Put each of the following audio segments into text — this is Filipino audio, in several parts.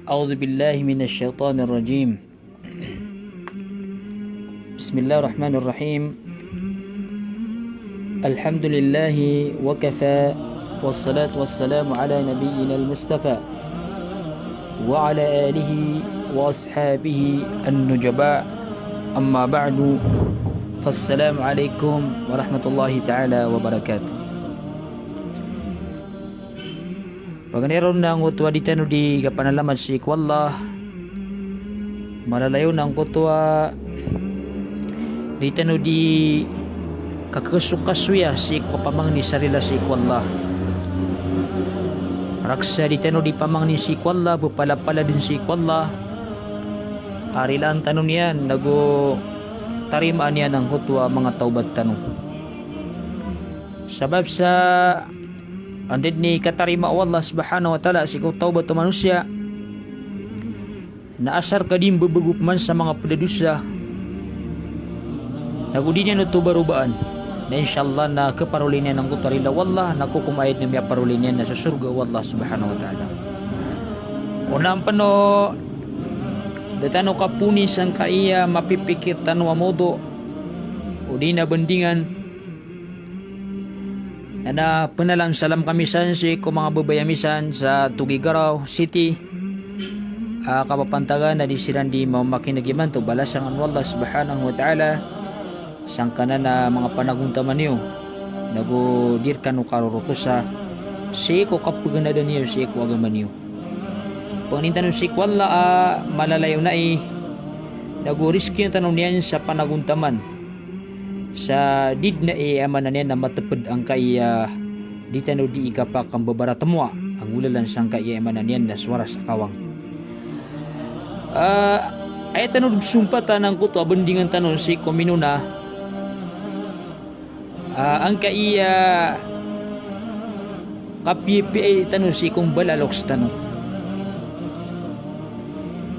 أعوذ بالله من الشيطان الرجيم. بسم الله الرحمن الرحيم. الحمد لله وكفى، والصلاة والسلام على نبينا المصطفى وعلى آله وأصحابه النجباء. أما بعد، فالسلام عليكم ورحمة الله تعالى وبركاته. Paganaron ng kutwa di tano di kapanalaman si Wallah, malalayo ng kutwa di tano di kakasukaswya si kapamang ni sarila si Wallah. Raksa di tano di pamang ni si Wallah, bupala-pala din si Wallah. Arilan tanong niyan, nago tarimaan niya ng kutwa mga taubat tanong. Sabab sa andid ni katarima Allah subhanahu wa ta'ala si taubat manusia, naasar ka din bebegup man sa mga pedadusa, nagudi niya no barubaan na insyaallah na keparulin niya ng kutarila wallah, nakukumayad niya parulin niya na sa surga Allah subhanahu wa ta'ala. Unang pano datano kapunis ang kaiya mapipikir tanwa modo o di na bandingan na penalam salam kami sansi ko mga babayamisan sa Tugigaraw City, kapapantagan na disiran di mamakinagiman to balasang ang Allah subhanahu wa ta'ala sang kanan na mga panaguntaman niyo nagudir kanu karurutusa si ko kapaganadan niyo si ko agaman niyo pangintan si wala malalayo na naguriski ang tanong niyan sa panaguntaman sa did na amanan niya na matapad ang kaya di tano di ikapak ang babara temua ang ulalan sang kaya amanan niya na suara sa kawang ay tanong sumpatan ang kuto abandingan tanong si kominuna ang kaya kapipi tanong si kong balaloks tanong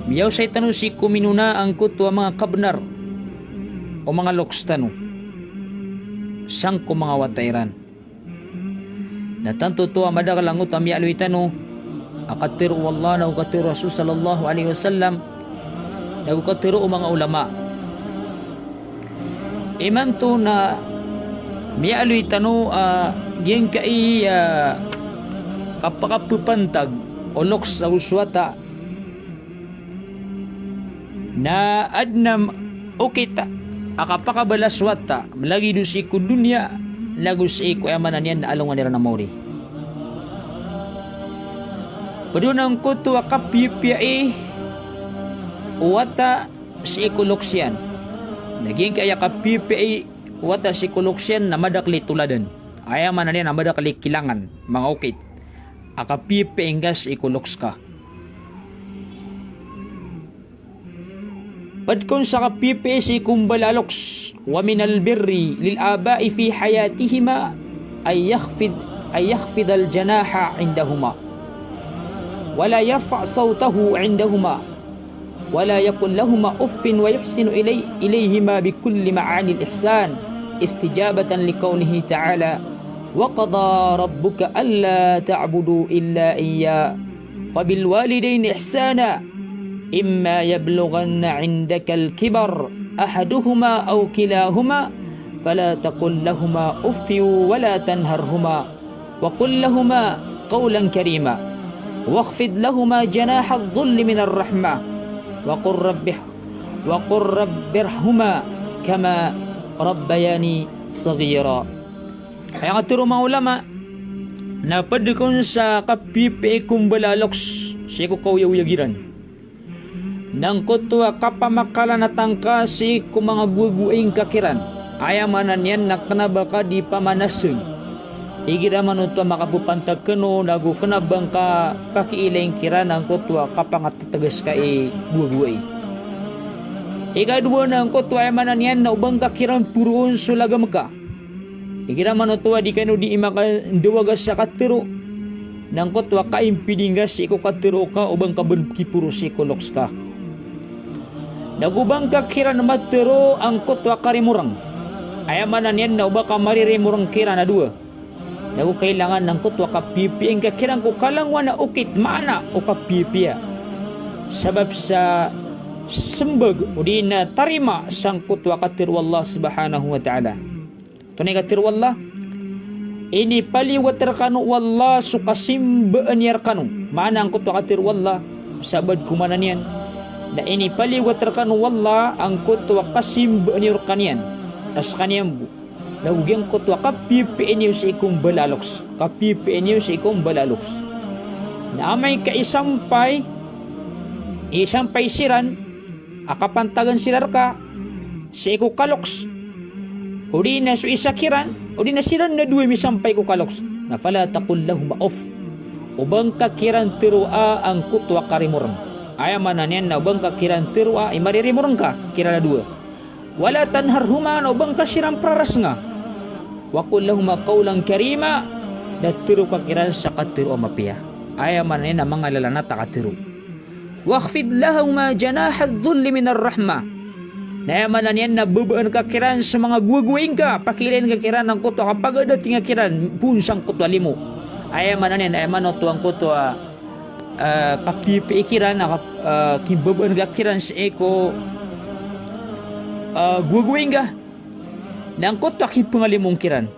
miyaw say tanong si kominuna ang kuto mga kabnar o mga loks tanong sang ko mga watairan na tanto to amada kalangot ami aluitano akatiru wallah na ukatiru rasul sallallahu alaihi wasallam na ukatiru mga ulama iman to na mi aluitano giyang kai kapakapupantag o loks sa uswata na adnam ukita akapakabalaswata lagi do si ko dunya lagu si ko amanan yan na alungan nila na mauri padunang ko to akapipiai wata si ekoloksyan naging kaya kapipiai wata si ekoloksyan na madakli tuladan ayamanan yan na madakli kilangan mga ukit akapipiai ngas ekoloks ka Padkon sa kapipisi kumbalaloks wa minal birri lil aba'i fi hayatihima ay yakhfid al janaha indahuma wala yarfa' sawtahu indahuma wala yaqul lahumā uffin wa yuhsinu ilayhima bikulli ma'ani al ihsan istijabatan liqawlihi ta'ala wa qada rabbuka alla ta'budu illa iyya wa bil walidayni ihsana إما يبلغن عندك الكبر أحدهما أو كلاهما فلا تقل لهما أف ولا تنهرهما وقل لهما قولا كريما واخفض لهما جناح الذل من الرحمة وقل رب ارحمهما كما ربياني صغيرا. Kaya nga turo mga ulama na padukon sa kapipi kumbaloks siya ko kauyaw-yagiran nang kutwa kapamakalan na tangkasi kung mga guguing kakiran ayamanan yan na kanabaka di pamanasun igiraman ito makapupantag kano nagu kanabang ka pakiiling kiran ang kutwa kapangatatagas ka guguing ikadwa na ang kutwa ayamanan yan na ubang kakiran puruon sulagam ka igiraman ito di kano di imakanduwagas sa katiro nang kutwa kaimpidingas iko katiro ka ubang kabankipuro si koloks ka nagubang kakira na matero ang kutwa karimurang ayamanan yan na uba ka maririmurang kira na dua nagu kailangan ng kutwa kapipi ang kakirang ko kalangwa na ukit maana o kapipiya sabab sa sembag udi na tarima sang kutwa katir wallah subhanahu wa ta'ala. Tunay katir wallah ini paliwatar kanu wallah sukasimban yar kanu mana ang kutwa katir wallah sabad kumanan yan na ini paliwatar kanu wallah ang kutwa kasimban yar kanyan as kanyan bu lawgyang kutwa kapipiin yung sa ikong balaloks kapipiin yung sa ikong balaloks na amay kaisampay siran akapantagan silar ka sa iko kaloks o di na su isakiran o di na siran na duwe misampay ko kaloks na fala takul lahum off ubang kakiran tirua ang kutwa karimurang ayamanan yan na ubang kakiran tirua imaririmurang ka kira na duwa wala tanharhuma na ubang kasirang praras nga wakul lahum qawlang karima na tiru kakiran sa katiru o mapiya ayamanan yan na mga lalana takatiru waqfid lahuma janaha dhulli minar rahmah nayamanan yan na babaan kakiran sa mga guwagwaing ka pakilin kakiran ng kutwa kapag adating kakiran punsang kutwa limo ayamanan yan ayamanan tuwang kutwa kapipikiran kibabaan kakiran sa eko guwagwaing ka ng kutwa kipangalimong kiran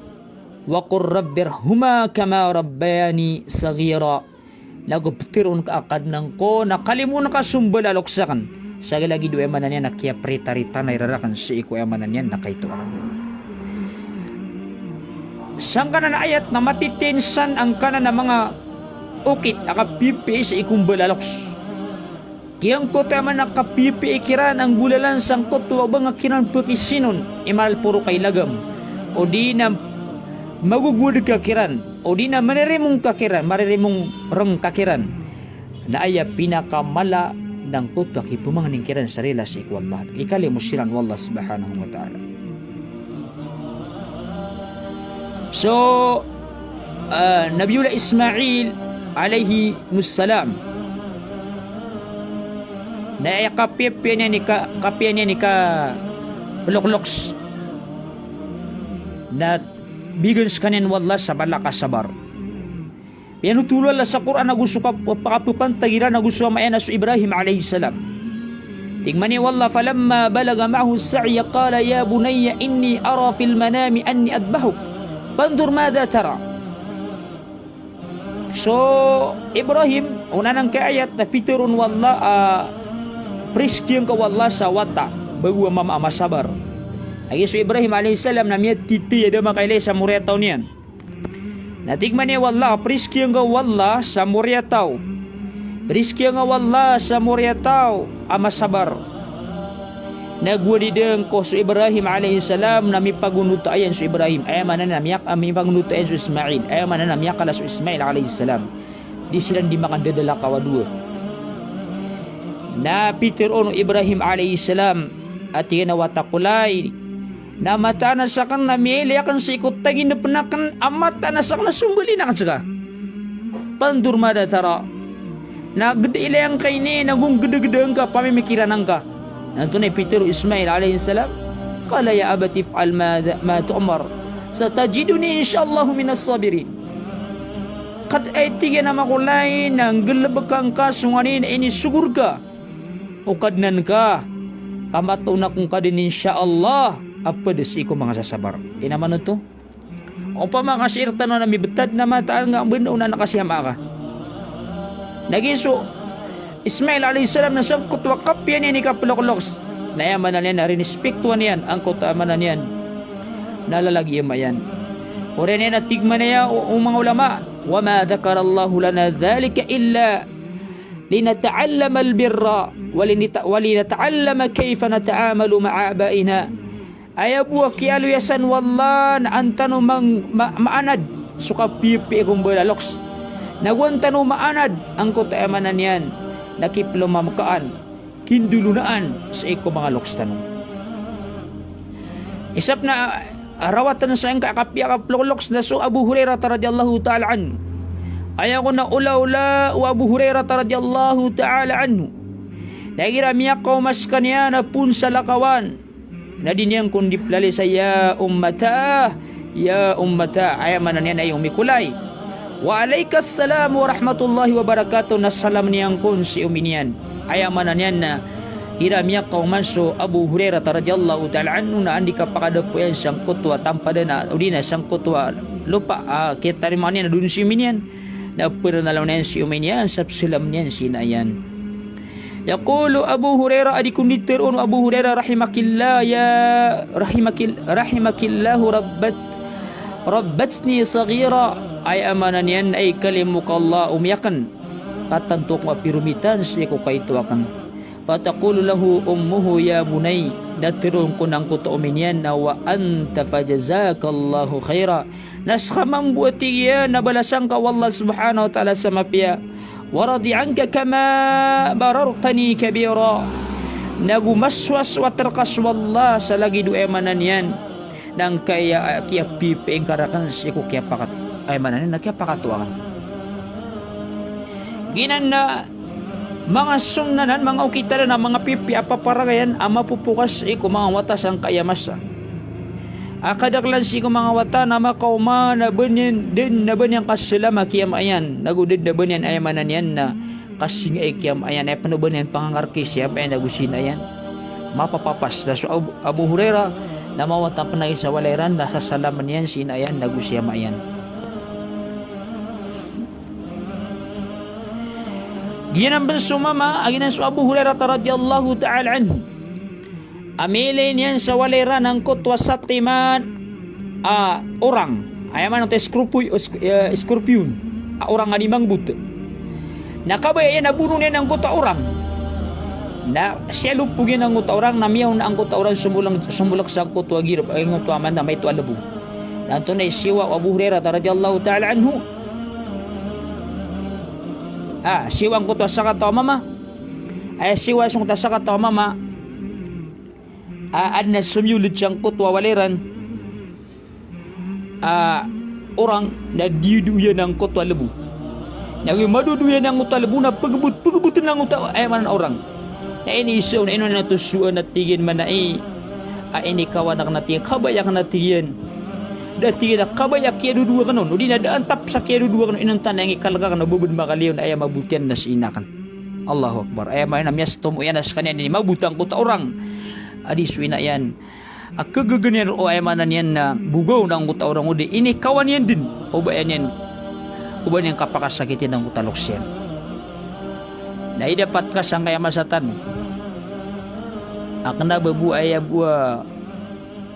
waqur rabbirhuma kama rabbayani saghira naguptirun ka akad ng ko nakalimunan ka sumbalaloksakan sa lagi do emanan yan nakia prita-rita na irarakan sa iko emanan yan nakaito sang kanan na ayat na matitinsan ang kanan na mga ukit nakapipi sa ikong balaloks kiyang ko taman nakapipi ikiran ang gulalan sang kutwa bang akiran pukisinon imal puro kay lagam o di na magugud kakiran o di na maririmong kakiran maririmong reng kakiran na aya pinakamala ng kutwa kipumanganing kiran sarila si ikwallah ikalimusiran wallah subhanahu wa ta'ala. So Nabiullah Ismail alaihi musallam na kapiyan niya ni ka pelokloks na bigan kanin wallah sa balaka sabar pinutulol sa Quran na gusto ka pakapupantagiran na gusto maena su Ibrahim alayhi salam tingman ni wallah falamma balaga ma'ahu as-sa'ya qala ya bunayya inni ara fil manami anni adbahuk fandur madha tara. So Ibrahim una nang kaayat na piturun wallah priskiyang ka wallah sa wata bago mama masabar ay su Ibrahim alayhi salam na miyat titi ada makailay sa muretaw niyan natigman niya wallah priski nga wallah sa muryataw priski nga wallah sa muryataw ama sabar nagwadideng ko su Ibrahim alayhi salam na mipagunuta ayan su Ibrahim ayamanan na miyak mipagunuta ayan su Ismail ayamanan na miyak kala su Ismail alayhi salam di silang di makandadala kawadua na Peter ono Ibrahim alayhi salam at yan nawatakulay na mata na sa kan na miyeli akan sa ikot tagin na penakan amat na sa kan na sumbali na kasaka pandur mada tara na gede ilayang kay ni nagong gede-gede ka pamimikiran ka nanto na Peter Ismail alayhi salam qala ya abati fa'al ma tu'mar satajiduni insyaallah minas sabirin kad ay tiga na makulay nang gelebekang ka sunganin ini sugur ka ukadnan ka kamatuna kung kadin insyaallah apa desi ko mga sasabar inaman ito o pa mga sirta no na mibetad na mata nga benda una nakasiyama ka nagiso Ismail alayhi salam na sabkot wakap yan ni kapulokloks na yaman na yan na rinispektuan yan ang kutamanan yan nalalagi yan o rin yan at tigman na yan o mga ulama wa ma dhakarallahu lana dhalika illa linata'allama albirra walinata'allama kayfa nata'amalu ma'a abaina ayabuwa kialu yasan wallah na antano maanad suka pipi kong balaloks nagwantano maanad ang kutamanan yan nakiplo mamkaan kindulunaan sa iko mga loks tanong isap na arawatan sa ang kakapya loks na so Abu Hurairah radhiyallahu ta'ala anhu ayaw ko na ula-ula wa Abu Hurairah radhiyallahu ta'ala anhu nagira miyak ko mas kanya na pun sa lakawan na dinyang kundi plali sa ya ummata ayamanan yan ay umikulay wa alaikas salam wa rahmatullahi wa barakatuh na salam niyang kun si uminian ayamanan yan na hiramya kaumanso Abu Hurairah radhiyallahu ta'ala anhu na andi kapakada po yan sang kutwa tampada na udina sang kutwa lupa kita rimani na dun si minyan na pernah na yan si uminyan sa sulam niyan sinayan. Yaqulu Abu Hurairah adikun ditirun Abu Hurairah rahimakillah ya rahimakillahu rabbatni saghira ay amanan yan ay kalimukallah umiyakan katantuk mapirumitan siya ko kaito akan fataqulu lahu ummuhu ya bunay datirun ko nang kuto uminyan na wa anta fajazakallahu khaira naskhamang buati ya nabalasan ka wallah subhanahu wa ta'ala sa mapia waradi anka kama barartani kabira nagumaswas wa terkas wallah sa lagi du emanan yan nang kaya kia pipe engkarakan siku kia pakat emanan na kia pakatuan ginan na mga sunnanan, mga ukitaran na mga pipi apa paragayan ama pupukas iko mga watas ang kayamasa akadaklan si ko mga wata na makauma na banyan din na banyang kasalama kiyam ayan nagudid na banyan ayamanan yan na kasing ay kiyam ayan ay panubanyan pangangarki siya pa yan nagusin ayan mapapapas na so Abu Hurairah na mawata panay sa walairan nasa salaman yan sinayan nagusiyam ayan. Ginan sumama aginan su Abu Hurairah radhiyallahu ta'ala anhu amilin yan sa walairan ng kutwa sa timan orang ayaman ng scorpion orang animang but nakabaya yan nabuno niya ng kutwa orang na siya lupugin ng kutwa orang namiyaw na ang kutwa orang sumulak sa kutwa girap ay kutwa man na may tuwa labo nanto na isiwa Abu Hurairah radhiyallahu ta'ala anhu siwang ko to sa katawa mama ay siwa sung ta sa katawa mama adna sumyulid siyang kutwa waliran orang na diuduyan ng kutwa lebu nagi maduduyan ng kutwa lebu na pagbutin ng kutwa ay man orang na ini isaw na ino na tusuan na tigin man na ini kawanak na tigin kabayak na tigin dati na kabayak kaya dudua kanon udi na daan tap sa kaya dudua kanon inang tanang ikalaga kan bubud makaliw na ay mabutian na sinakan Allahu Akbar ay may namyas tomo yan as kanyan ini mabutang ko ta orang adi suina yan akagaganyan o ay manan yan na bugaw ng kuta orang udi ini kawan yan din o ba yan uban yan kapakasakitin ng kutaloks yan na idapat ka sang kaya masatan akna babu ay buwa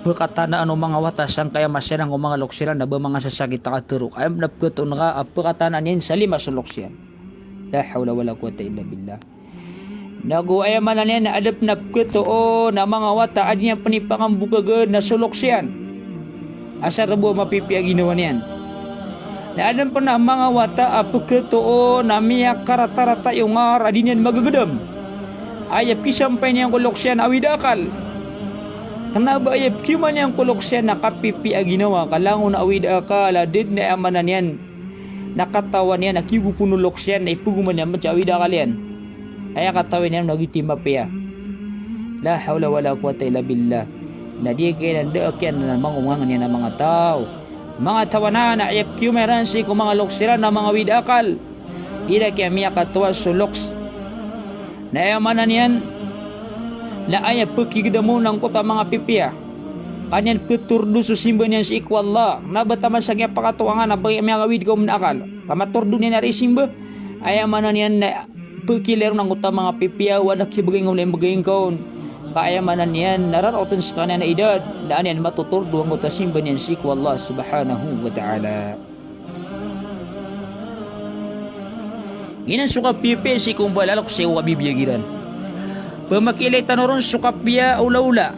berkata na ano mga watas ang kaya masirang o mga loksiran na ba mga sasakit akaturok ay napagkatun ka berkata na niyan sa lima suloksin la hawla wala quwata illa billah nagu ay manan yan na adap napagkato na mga wata adi niya panipangang bukagan na suloksin asar na buwa mapipiya ginawa niyan na adam pa na mga wata apagkato na miya karata-rata yung ngar adi niyan magagadam ayap kisampay niyang kuloksian awidakal kenapa ayap kiman yang kuloksyan nakapipi aginawa kalango na awid akala did na amanan yan nakatawan yan nakibu puno loksyan na ipuguman yan matya awid akal yan ay katawan yan nagitima piya la hawla wala quwata illa billah na di kaya nandaak yan na mangungangan yan ng mga tao mga tawanan na ayap kiumeran si kung mga loksyan na mga awid akal ila kaya miya katawa suloks na amanan yan la ayat pekigdamu nang kota mga pipia kanyan keturdu susimba niyan si ikwallah na bataman sa kaya pakatuangan na bagi mga awid kaum nakal pamaturdu niya nari simba ayamanan niyan na pekiler nang kota mga pipia wadak si bagay ngom na bagay kaun kaayamanan niyan nararotan sa kanan na edad daan yan matuturdu ang kota simba niyan si ikwallah subhanahu wa ta'ala ginan suka pipi si kumbalalok si wabibiyagiran pemakilay tanoron sukapya ula-ula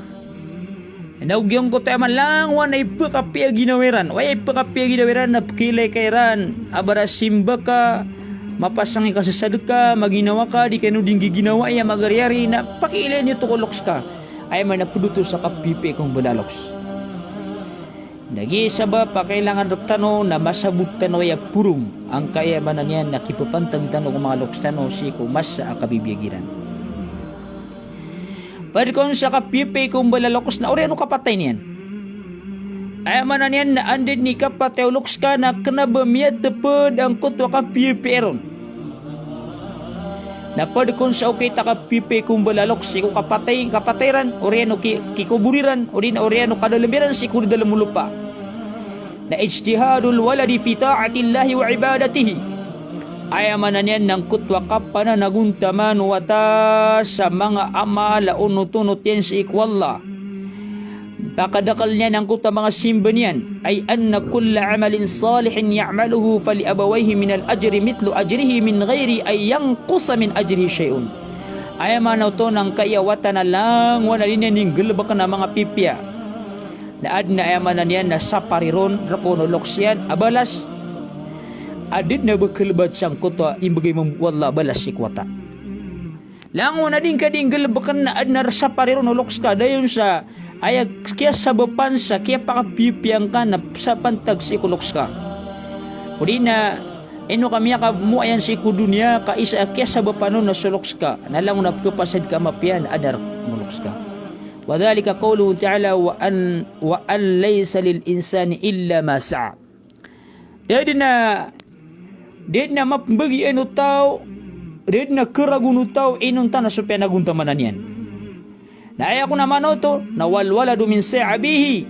naugyong ko tayo lang wan ay pakapya ginawiran ay pakapya ginawiran na pakilay kairan abara simba ka mapasang ka sa sadaka maginawa ka di kayo ding ginawa ay magaryari na pakilay niyo tukuloks ka ay may napuduto sa kapipi kong balaloks nag-iisa ba pa kailangan ruptano na masabut tano ay purong ang kayamanan niya nakipapantang tano kung mga loks tano si kumasa ang kabibiyagiran pwede kung sa kapipi kung balalokos na ori ano kapatay niyan ay manan yan na andid ni kapatay uloks ka na kanabamiyad tapod ang kutwa kapipi eron Napadkon sa okay takapipe kumbalalok si ko kapatayran oriano kikuburiran oriano kadalamiran si ko dalam lupa na ijtihadul waladi fi ta'atillahi wa ibadatihi ayamanan yan ng kutwa kapana naguntaman wata sa mga ama launut-unut yan si ikwalla pakadakal niya ng kutwa mga simba niyan ay anna kulla amalin salihin ya'maluhu fali abawayhi min al-ajri mitlu ajrihi min ghairi ay yanqusa min ajrihi syai'un ayamanan to ng kayawatan na lang wana rin yan yung galabakan na mga pipya na adna ayamanan yan na sapariron rakonoloks yan abalas adid na bekelbat sang kota imbagay mamwala balas sikwata lango na din kading galabakan na adna sapariron noloks ka dayon sa ay kaya sa bapansa kaya pakapipiyang ka na sa pantag si kuloks ka uli na ino kami ka mo ayan si kudunya ka isa kaya sa bapanon na suloks ka nalang na kapasad ka mapian adar muloks ka wadhalika qawluhu ta'ala wa an laysa lil insani illa ma sa'a dahil na mapbagi ino tao dahil na keragun tao inong tanah supaya naguntamanan yan na ayaw ko naman ito na walwaladu min sa'abihi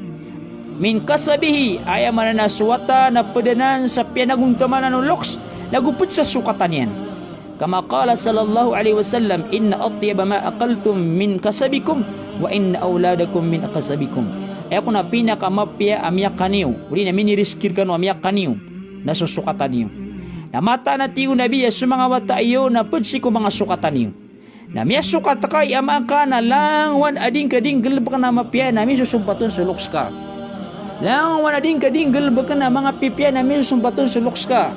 min kasabihi ayaw mananaswata na padanan sa pinaguntamanan ng loks nagupit sa sukatan yan kama qala sallallahu alaihi wasallam inna atyaba ma aqaltum min kasabikum wa inna awladakum min kasabikum ayaw ko na pinakamapya amyak kaniyo uli na miniriskir ka no amyak kaniyo na susukatan niyo na mata na tiyo nabiya sa mga wata iyo na pudsi ko mga sukatan niyo na miya sukat kay amaka na lang wan ading kading gelbak na mapya na mi susumpaton suluks ka lang wan ading kading gelbak na mga pipya na mi susumpaton suluks ka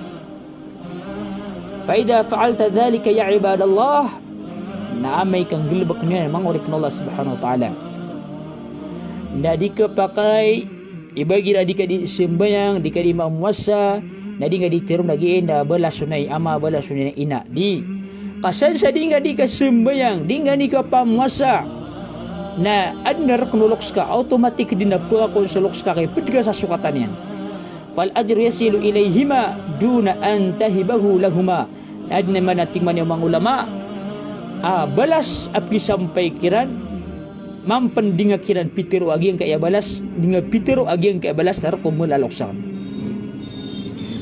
fa idha fa'alta dhalika ya ibadallah na amay kang gelbak niya mga urip Allah subhanahu wa ta'ala na di ka pakai ibagi na di ka di sembayang di ka di mamuasa na di ka di tirum lagi na balasunay ama balasunay ina di kasan sa di nga di ka sembayang, di nga di ka pamuasa na adnar kunuloks ka, automatic din na po ako sa loks ka kaya pwede ka sa sukatan yan. Fal ajru yasilu ilayhima duna an tahibahu lahuma. Adna man nating man yung mga ulama, balas api sampai kiran, mampan di nga kiran pitero agi ang kaya balas, di nga pitero agi ang kaya balas nar kumulaloksan.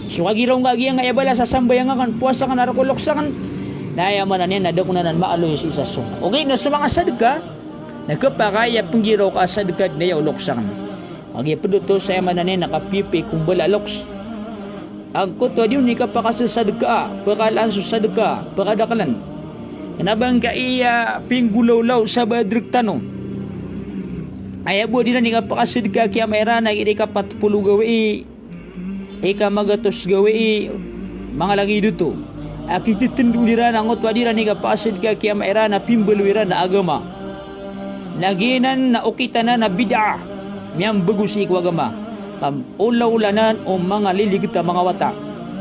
So agiraw nga agi ang kaya balas sa sambayang kan puasa kan nar kuloksan nayamanan yan, nadakunanan maaloy sa isa sunga. Okay, na sa mga sadka, nagkapakaya panggiraw ka sadka na yaw loksan. Agi paduto sa yamanan yan, nakapipi kung balaloks. Ang kuto diyo ni kapakasal sadka, pakalaan sa sadka, pakadakalan. Kanabang ka iya pinggulaw-law sa badrik tanong. Ayabo din na ni kapakasal ka kaya mayroon na ika patpulo gawi, ika magatos gawi, mga lagi dito. Akiti tinduliran ang otwadira ni kapasid ka kaya maira na pimbelwiran na agama. Naginan na ukita na bid'a. Miyang bagus si agama. Kam ulaulanan o mga liligta mga wata.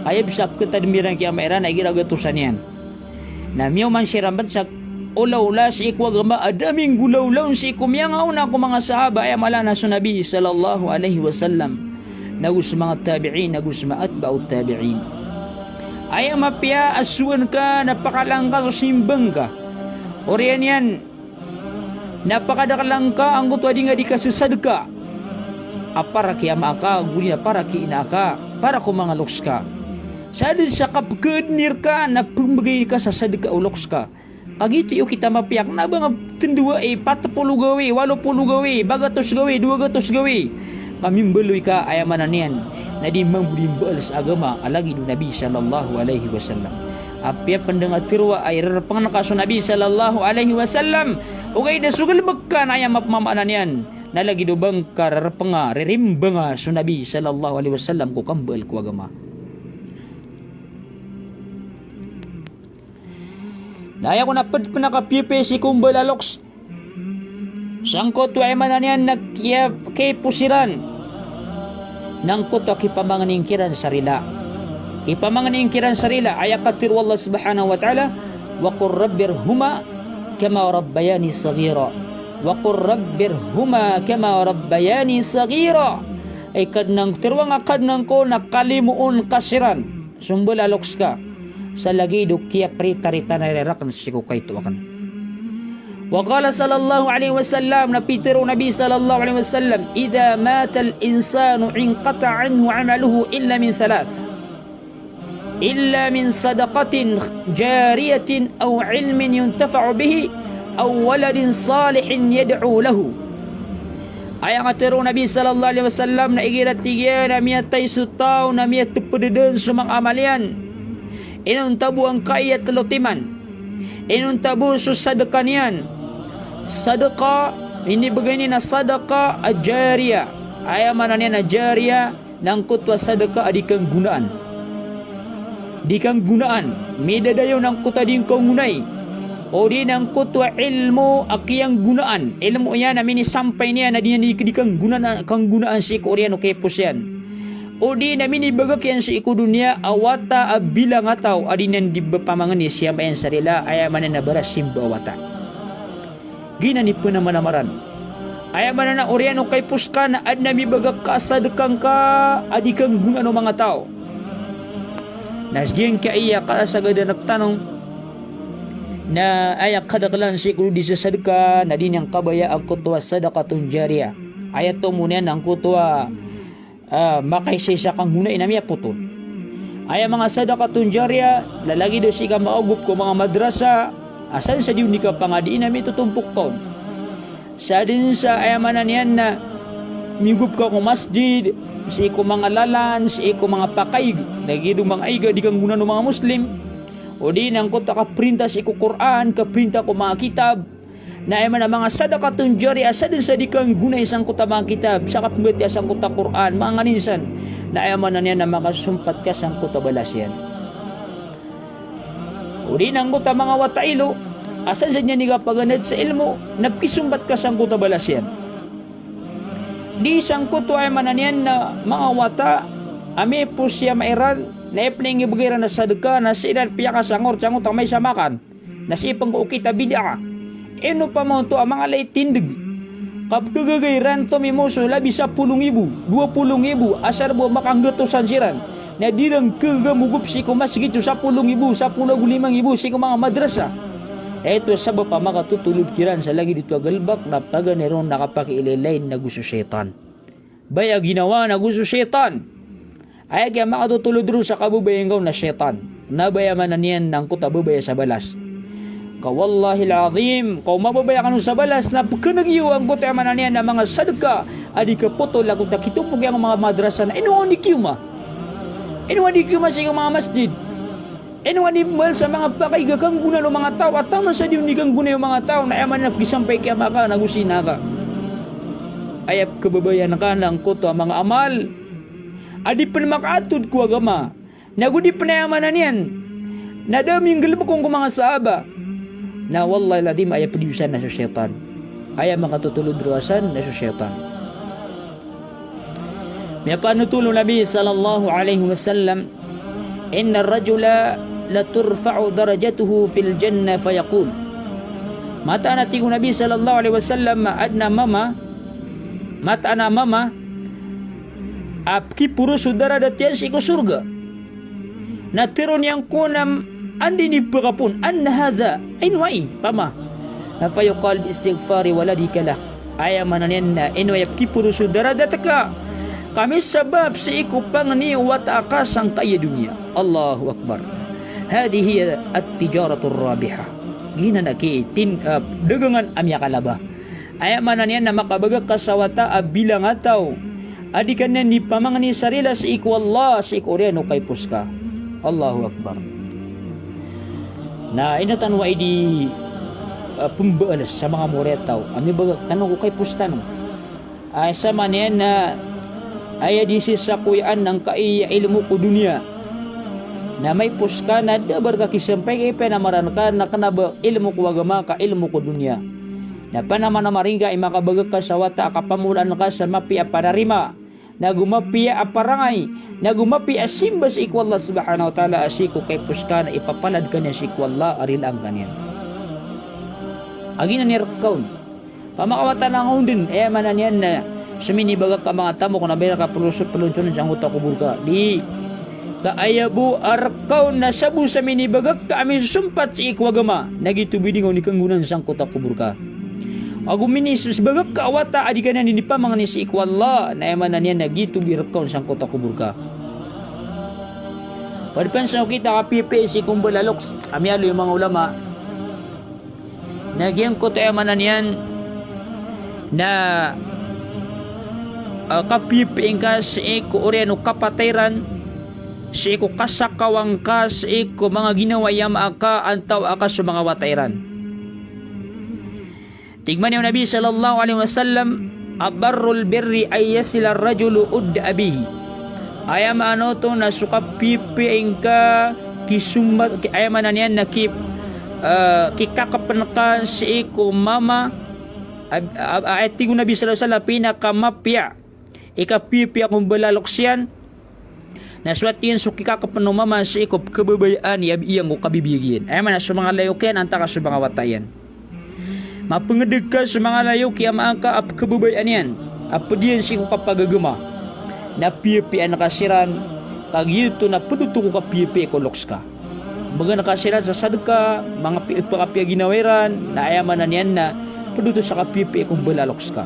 Ayab sa katadmiran kaya maira na igiragatusan yan. Na miyaw man siramban sa ulaula si agama adaming gulawlaw si kumiyang na ko mga sahaba ay malana sa Nabi sallallahu alaihi wasallam. Nagus mga tabi'in, nagus mga atba'ut tabi'in. Ay mapya asuan ka napakalang ka so simbang ka orian yan napakadakalang ka ang kutwa di nga di ka sisadka apara kaya maka guli na para kiina ka para ko mga loks ka sadin sa kapagkadnir ka na pumagay ka sa sadka o loks ka kagito yung kita mapyak na ba nga tindua 40 gawi 80 gawi 200 gawi 200 gawi kamimbeloy ka ayamanan yan na di mambulimbal sa agama alagi ng Nabi sallallahu alaihi wasallam. Apya pendengar tirwa ay rarapang nakaso Nabi sallallahu alaihi wasallam. Okay na sugal bagkan ay mapmamanan yan. Nalagi do bang kararapang ririmbang sa Nabi sallallahu alaihi wasallam ko kambal ko agama. Daya ko na pinakapipi si kumbalaloks. Sangkot ay manan yan nagkay pusiran. Nangkot ak ipamanganing kiran sarila. Ipamanganing kiran sarila ayakatir wallah subhanahu wa ta'ala wa qur rabbirhuma kama rabbayani saghira. Wa qur rabbirhuma kama rabbayani saghira. Ay kadnang tirwang kadnang ko nakalimuon kasiran. Sumbalaloks ka. sa lagi do kiya prita-rita na rerakan siku kay tuakan. Wa qala sallallahu alaihi wasallam, na pitero Nabi sallallahu alaihi wasallam, idza mata al-insanu inqata anhu 'amaluhu illa min thalath, illa min sadaqatin jariyatin aw 'ilmin yuntafa'u bihi aw waladin salihin yad'u lahu. Ay ang atero Nabi sallallahu alaihi wasallam na igirat tigya na miyatay sutaw na miyat tupadadan sumang amalian inun tabu ang kayat lutiman inun tabu su sadaqanian sadaka ini begini na sadaka ajariya ay mananya na jariya nang kutwa sadaka adikang gunaan medadayo nang kutading kau gunay o di nang kutwa ilmu akiyang gunaan ilmu yan namin isampay niya na di kang gunaan si koreano kepos yan o di namin ibagak yan si ikudunya awata abilang ataw adinan di bapamangan ni siya mayan sarila ayaman na nabara simba awata ginani po na manamaran ayaman na oriano kepos ka na ad nami bagak ka sadakang ka adikang gunaan o mga tao nasgiyang kaya ka sa gada nagtanong na ayak kadaklan si kulo di sa sadaka na din yang kabaya ang kutwa sadaqatun jariyah ayat to muna ang kutwa makaisisa kang hunay na miya putol ay mga sadaqatun jariyah lalagi do si ka maugup ko mga madrasa asan sa diun ni ka pangadiin na mi tutumpok taon sa din sa ayamanan yan na migup ka ko masjid si ko mga lalan si ko mga pakaig lagi do mga aiga di kang guna no mga muslim o di nang ko takaprinta si ko Quran kaprinta ko mga kitab na ay man mga sadaqatun jariyah sa din sa di kang guna isang kuta mga kitab sa kapunggat isang kuta Quran mga ninsan na ay man niya na makasumpat ka sang kuta balas yan o di nang kuta mga watailo asan sa niya niga paganad sa ilmu napkisumbat ka sang kuta balas yan di isang kuta ay man niyan na mga wata ame po siya mairan na ipling ibagiran na sadaka na sinan piya ka sangor tiyang utang may samakan na sipang ko kita bidya eno pa mo to ang mga laitindig kapkagagayran to mimoso labi sa 10,000 20,000 asar bo makanggetusan siran na dirang kagamugup si kumas gitu sa 10,000 sa 15,000 si mga madrasa eto sabab pa makatutulod kiran sa lagi dito agalbak na paganeron nakapakiililain na gusto syaitan baya ginawa na gusto syaitan ay kaya makatutulod rin sa kabubayan na syaitan nabayaman na niyan ng kutabubaya sa balas kawallahil azim kau mababaya ka nun sa balas na pagkanagiwang kutayaman na niyan na mga sadaka adi ka putol akong nakitupog yung mga madrasa na inuwan di kiyuma sa mga masjid inuwan di mal sa mga pakaiga kang guna ng mga tao at tama sa diyon di kang guna yung mga tao na yaman na gisampay kaya maka nagusina ka ayap kababayan ka ng kuto mga amal adi pa makatod ko agama nagudi pa na yaman na niyan nadami yung galibok kong mga sahaba na wallahi ladim ay padiusan na sa syaitan ay makatutulod ruasan na sa syaitan may panutulong Nabi sallallahu alaihi wasallam inna rajula la turfa'u darajatuhu fil jannah fayaqul mata na tigo Nabi sallallahu alaihi wasallam adna mama apki puro saudara datian si ko surga na tiron yang kunam andi ni pagapun anna hadha inwai pama na fayuqal bi istighfari waladika lah ayaman na inwai apki puro saudara dataka kami sabab si iku pangni wat akasang kaya dunia Allahu akbar hadhihi at-tijaratu ar-rabihah gina nakitin dagangan amya kalaba ayaman na makabagak kasawata bilang ataw adi kan ni pamangani sarila sa iku Allah sa iku oriano kay puska Allahu akbar na inatan wa idi pembaal sa mga moretaw ami bagak tanong ko kay pustanong ay sa manian na ay di sisakuyan ng kaiya ilmu ko dunia na may puska na dabar ka kisampay kay penamaran ka na kanaba ilmu ko agama ka ilmu ko dunia na panaman na maringga ay makabagak ka sa wata kapamulan ka sa mapi apararima nagumapi aparangay nagumapi asimba sa ikwallah subhanahu wa ta'ala asiku kay puska na ipapalad ka niya sa ikwallah aril ang kanyan agin na nirakaun pamakawata ng hundin manan yan na sumini bagak ka mga tamo kung nabila ka pelusot-peluncun sa anggota kubur ka di Kaayabu arkaw na sabu sa minibagak ka amin susumpat sa ikwagama. Nagitubidingaw ni kanggunan sang kota kubur ka. Aguminis bagak ka awata adi ka na ninipa mga ni si ikwalla na yaman na niya nagitubi arkaw sang kota kubur ka. Pagpansa kita kapipi si kumbulaloks. Kami alo yung mga ulama. Nagyang kota yaman na niyan na kapipi ka sa iko oriano kapatayran sa iko kasakawang ka sa iko mga ginawa yama ka antaw ka sa mga watayran. Tigman yung Nabi sallallahu alaihi wasallam abarrul birri ay yasila rajulu udda abihi. Ayam ano to na sukapipiing ka kisumbat ayam na niyan na kikakapan ka sa iko mama ay tigo Nabi sallallahu alaihi wasallam pinakamapya ikapipi akong balaloksyan naswatiyan so kikakapan mama sa iko kababayaan iyang ko kabibigyan ayam na sa mga layokyan antaka sa mga watayan. Mapangedeg ka sa mga layo kaya maangka ap kababayan yan. Apa diyan si ko kapagagama. Na pipi ang nakasiran. Kagito na paduto ko kapipi ko loks ka. Baga nakasiran sa sadka. Mga pakapiya ginawiran. Na ayaman na niyan na paduto sa kapipi kong balaloks ka.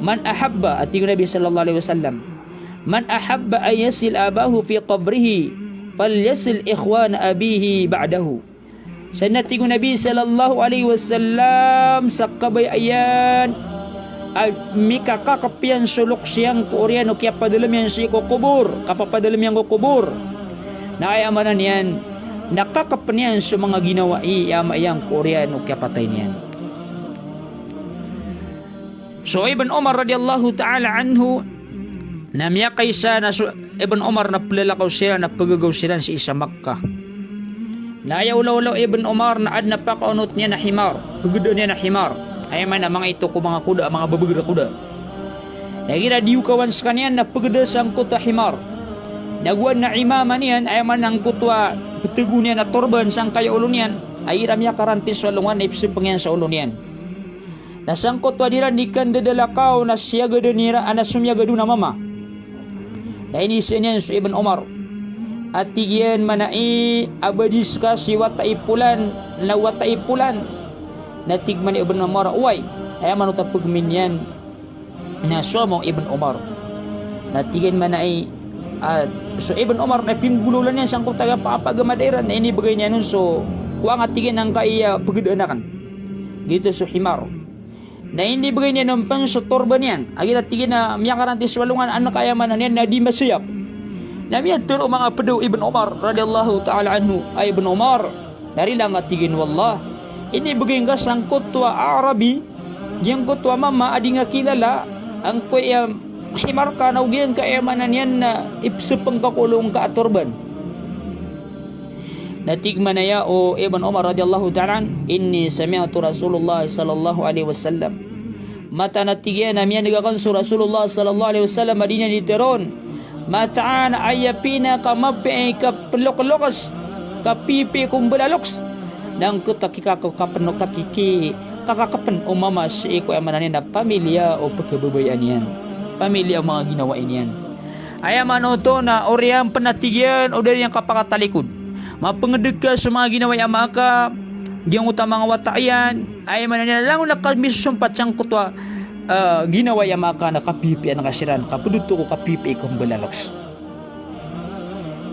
Man ahabba. At yung Nabi sallallahu alaihi wasallam. Man ahabba ay yasil abahu fi qabrihi. Fal yasil ikhwan abihi ba'dahu. Sa natingo Nabi sallallahu alaihi wasallam sa kabayan ay mikakakapian sulok siyang koreano kaya padalam yan si kubur kapapadalam yan kubur na ayamanan yan nakakapan yan sa mga ginawa iyamayang koreano kaya patay niyan. So Ibn Umar radiyallahu ta'ala anhu namiyakay sa Ibn Umar na palalakaw sila na pagagaw sila sa isa Makkah. Nayaw-law Ibn Umar na ad napakaunot niya na himar. Pagod niya na himar. Ay man na mga ito ko mga kuda, mga babagda kuda. Nagira diukawan sa kanya na pagod sa ang kuta himar. Nagwan na imama niyan ay man ang kutwa patugo niya na torban sang kaya ulo niyan. Ay iram niya karantis sa ulungan na ipsipang yan sa ulo niyan. Nasang kutwa dira ni kandadalakaw na siyaga nira anasumyaga doon na mama. Na inisya niyan sa Ibn Umar. At tigyan manai abadis ka si wataipulan na wataipulan na tigman ni Ibn Umar uway ay manutapag minyan na sumo Ibn Umar na tigyan manai so Ibn Umar na pimbululan niya sang kutaga papagamadiran na inibagay niya nun so kuwang at tigyan ang kaya pagdanakan dito so himar na inibagay niya nun pan so torban yan agit at tigyan na miyakarantis walungan ano kaya man niyan na di masayap. Namiyan turo mga pedu Ibn Umar radhiyallahu ta'ala anhu ay Ibn Umar dari lang atigin wallah ini bagay nga sang kutwa Arabi yang kutwa mama adi nga kilala ang kuya himar ka na ugyan ka emanan yan na ipsupang kakulong ka aturban natigman na ya o Ibn Umar radhiyallahu ta'ala inni sami'tu Rasulullah sallallahu alaihi wasallam mata natigyan namiyan nagakan su Rasulullah sallallahu alaihi wasallam adinya diteron mataan ayapina kamapi kapelok-lokas kapipi kumbulaloks nang kutakikakapan kakakapan umama si iko amanan na pamilya o pagkababayan yan pamilya o mga ginawa yan ayaman o to na oriyang panatigyan o dari yung kapakatalikod mapangedeg ka sa mga ginawa yung maka yung utamang watayan ayaman na lang nakamisumpat siyang kutwa ginawa yung maka na kapipi ang nakasiran kapuduto ko kapipi kong balaloks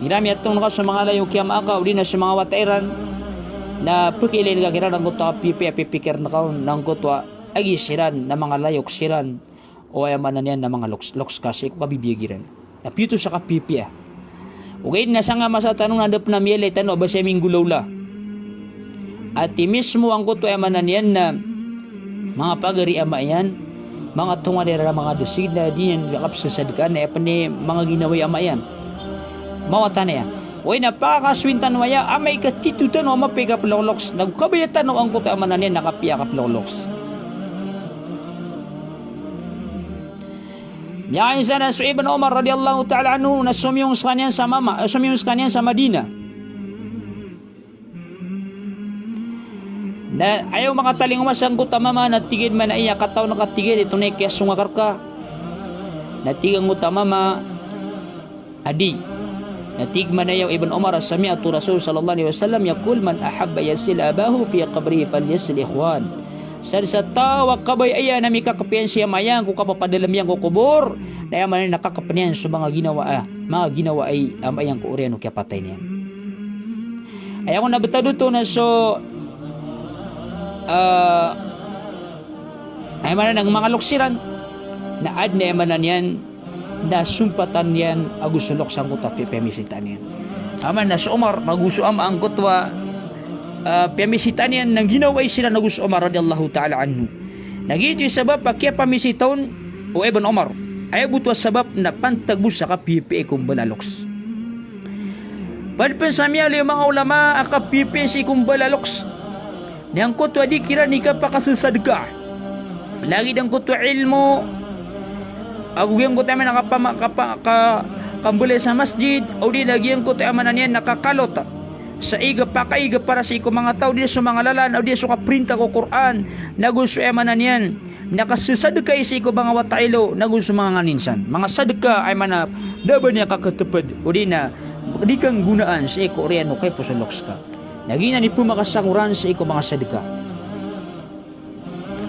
ginami atong naka sa mga layo kaya maka o di na sa mga watairan na pagkailay nagagiraan ng kutwa kapipi apipikir na kaon ng kutwa agi siran na mga layok siran o ayaman na niyan na mga loks kasi ko kabibigiran na pito sa kapipi okay na sa nga masatanong nadap na miyelay tanong ba siya minggulawla at mismo ang kutwa ayaman na niyan na mga pagari ama yan mga tunganira mga dusid na diyan yakap sa sadkan na ni mga ginaway ama yan mawatan na yan uy napakaswintan waya amay katitutan o mapigap loloks nagkabayatan o ang kuta amanan yan nakapiyakap loloks yakin sana so Ibn Umar radiyallahu ta'ala anhu na sumiyong sa kanyan sa Madina na ayaw makataling umasanggot mama natigid man na iya kataw nakatigid ito na kaya sungakarka natigang mo mama adi Natigman na yaw Ibn Umar sami'atu Rasul sallallahu alaihi wasallam yaqul man ahabba yasil abahu fi qabrihi falyasil ikhwan. Sa tawa kabay aya na mikakapian siya mayang kung kapapadalam yang kukubor na yaman nakakapanian sa mga ginawa ay amayang ko oriano kaya patay niya. Ay ako nabitado to na so ay man ng mga luksiran na ad na yaman yan na sumpatan yan agusulok sang kuta pipemisitan yan. Aman na sa Umar maguso ang kutwa pemisitan yan nang ginaway sila na Gus Umar radiyallahu ta'ala anhu. Nagito yung sabab pakya pamisiton o Ibn Umar ay butwa sabab na pantagbus sa kapipi kung balaloks. Padpensamya yung mga ulama akapipi si kung balaloks niyang kutwa di kira ni ka pakasusadka lagi dang kutwa ilmu agugyan ko tayo nakapambulay sa masjid o di lagyan ko tayo manan yan nakakalot sa iga pakaiga para sa iko mga tao di sa mga lalan o di sa kaprinta ko Quran nagusto ay manan yan nakasisadka sa iko mga watailo nagusto mga nganinsan mga sadka ay manap daban niya kakatupad o di na di kang gunaan sa iko oriano kay pusuloks ka nagina ni pumakasanguran sa iko mga sadka.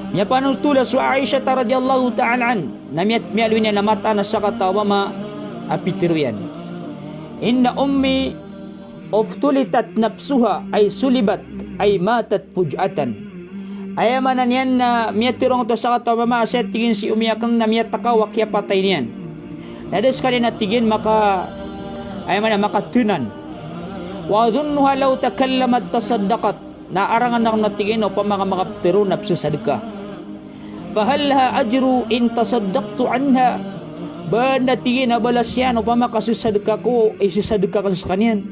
Nya panutula sa Aisha radhiyallahu ta'ala an namiyat mialwin niya namata na sa katawama apitiruyan. Inna ummi uftulitat nafsuha ay sulibat ay matat fujatan. Ayamanan yan na miyatirong to sa katawama settingin si umiyakan na miyatakaw kya patay niyan. Nadas ka rin natigin ayaman na makatunan. Wa dhunnuha law takallamat tasaddaqat naarangan na natigin o pa mga makaptiro napsasadka. Fahalha ajru in tasaddaqtu anha ba natigin na balas yan o pa makasisadka ko isisadka ka sa kanyan.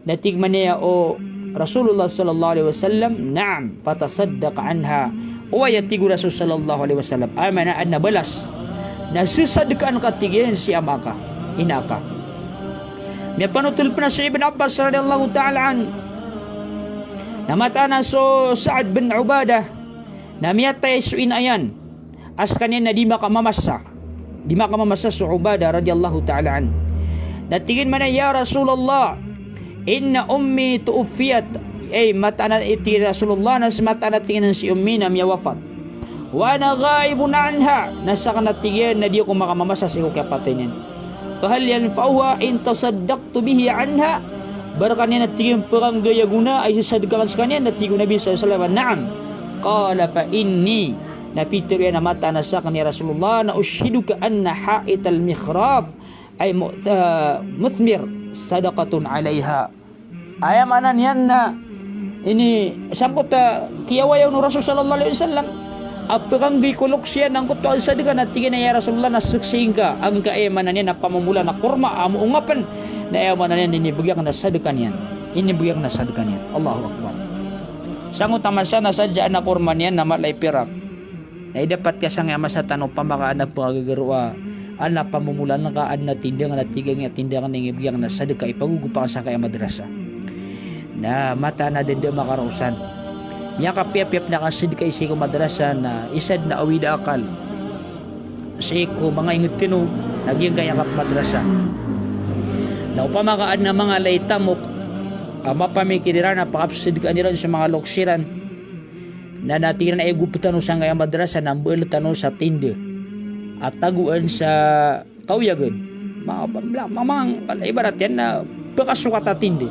Natigman niya o Rasulullah sallallahu alaihi wasallam na'am patasaddaqa anha o yatigu Rasul sallallahu alaihi wasallam amana an nabalas nasisadkaan katigin si amaka inaka. May panutul pa na sa Ibn Abbas radiyallahu ta'ala an namata na so Sa'ad bin Ubadah na miyatay suin ayan as kanin na di makamamasa sa Ubadah radiyallahu ta'ala an. Natingin man ya Rasulullah inna ummi tuufiyat ay mata na iti Rasulullah nas mata na tingin si ummi na miya wafat wa na ghaibun anha nasa kanatigyan na di ko makamamasa sa kaya patay niyan. Fahal yanfa'uha in tasaddaqtu bihi anha barakan niya natigyan perang gaya guna ay sasadkakan sa kanya natigo Nabi sallallahu alaihi na'am qala fa inni napitir yan na mata na sa kanya Rasulullah na ushiduka anna ha'ital mikhraf ay muthmir sadaqatun alaiha ayamanan yan na ini sangkot kiyawayaw no Rasul sallallahu alaihi wasallam apakang gikulok siya ng kutual sa diga natigin na ya Rasulullah na suksing ka ang kaayamanan yan na pamamula na kurma amuungapan na ayamanan yan inibigyan na sadaqan yan Allahu Akbar. Sangot naman sana sadya na kurman yan na malay pirak. Na dapat ka sang yama sa tanong pamakaan na pagagawa. Ana pamumulan na kaan na tindangan at tigang at tindangan na ibigyan na sadaka ipagugupang sa kaya madrasa. Na mata na din din makarusan. Niya kapiap-piap na kasidika isi ko madrasa na isad na awida akal. Kasi ko mga ingutino naging kaya kap madrasa. Na upamakaan na mga laytamok mapamikiriran na pakapsidkaan niran sa mga loksiran na natiran ay guputan sa ngayang madrasa na mbulutan sa tinde at taguan sa kauyagan mga ibarat yan na pakasukat at tinde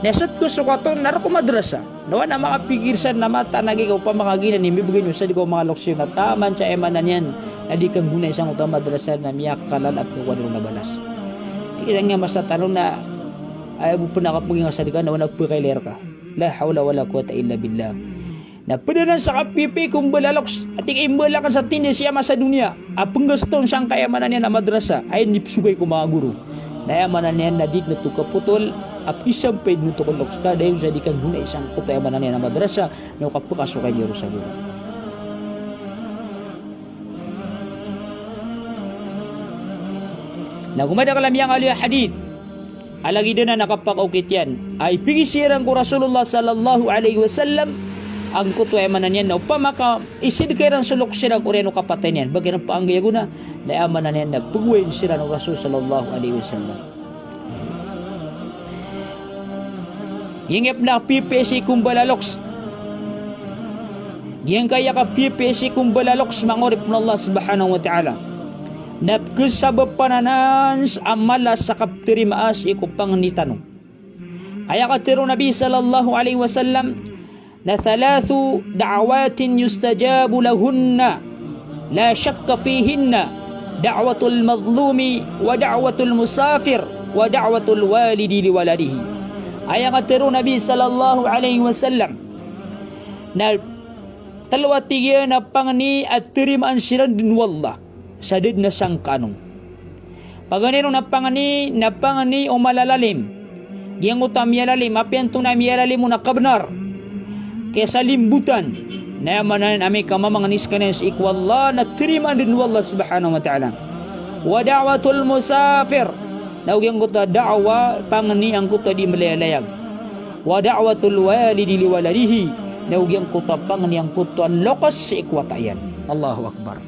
nesat ko sukaton narako madrasa nawa na makapigirsan na mata nagigaw pa mga ginan imibigay nyo sa di ko mga loksiran na taman sa emanan yan na di kang gunay isang utang madrasa na miyakalan at kuwadro na balas ilang nga masatanong na ay mo pinakapaging asalikan na nagpakailer ka la hawla wala quwata illa billah na padanan sa kapipi kung balaloks at imbalakan sa tindi siya sa dunia apang gaston siyang kayamanan niya na madrasa ay nipsugay ko mga guru na yamanan niya na dit na tukaputol at isang paid nito kung loks ka dahil sa di kang guna isang kutayamanan niya na madrasa na kapakasukay niya sa guru. Na gumada kalamiyang aliyah hadith alagi din na nakapakaukit yan ay pigisiran ko Rasulullah sallallahu alaihi wasallam ang kutuayamanan yan na upamaka isid kayo ng sulok sila kung rin kapatay niyan bagay ng paanggaya guna na amanan yan na pagwain sila ng Rasul sallallahu alaihi wasallam Gingap na PPC kumbalaluks. Yang kaya ka PPC kumbalaluks mangurip na Allah subhanahu wa ta'ala. Napkusabab pananan sa amala sa kaptirimaas ikupang nitanong. Ay katiro Nabi sallallahu alaihi wasallam na thalathu da'awatin yustajabu lahunna la syakka fihinna da'watul mazlumi wa da'watul musafir wa da'watul walidi liwaladihi. Ay katiro Nabi sallallahu alaihi wasallam na talwa tiga na pangani at tirimaan sila din wallah sadid na sang kanong paganino na pangani o malalalim giyang utam yalalim apiantong na yalalim mo na kabnar kaya sa limbutan na yamanan ami kamamanganis ka na sa ikwallah na tirimaan din wallah subhanahu wa ta'ala wa da'watul musafir na giyang kuta da'wa pangani ang kuta di malayalayag wa da'watul walidi liwaladihi naugyang kutapang niyang kutuan lokas sa ikwatayan. Allahu Akbar.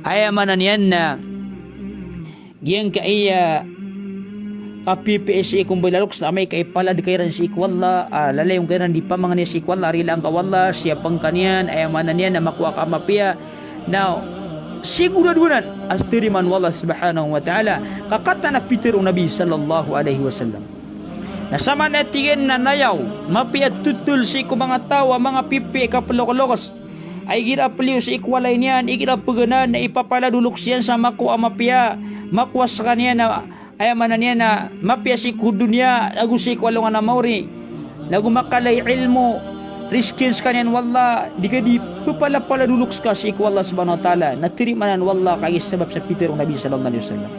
Ayamanan yan na giyang kaya ka-PPSA kung balaloks na may kay palad kairan si ikwalla lalay yung kairan di pa mga ni si ikwalla arilang kawalla siya pang kanyan ayamanan yan na makuha ka mapia now siguradunan as tiriman wallah subhanahu wa ta'ala kakata na Peter Nabi sallallahu alaihi wasallam nasama natin na nayaw mapiat tutul si ko mga tawa mga pipi kapalokolokos ay girapaliw si ikwalay niyan igirapuganan na ipapaladulok siyan sa makuha mapia makuha sa kanya na ayamanan niya na mapia si kudunya lagu si ikwalong na mauri lagu makalay ilmo riskins kanyan wallah di ka di papaladulok ka si ikwallah subhanahu wa ta'ala natirimanan wallah kaya sabab sa Peter Nabi sallallahu alaihi wasallam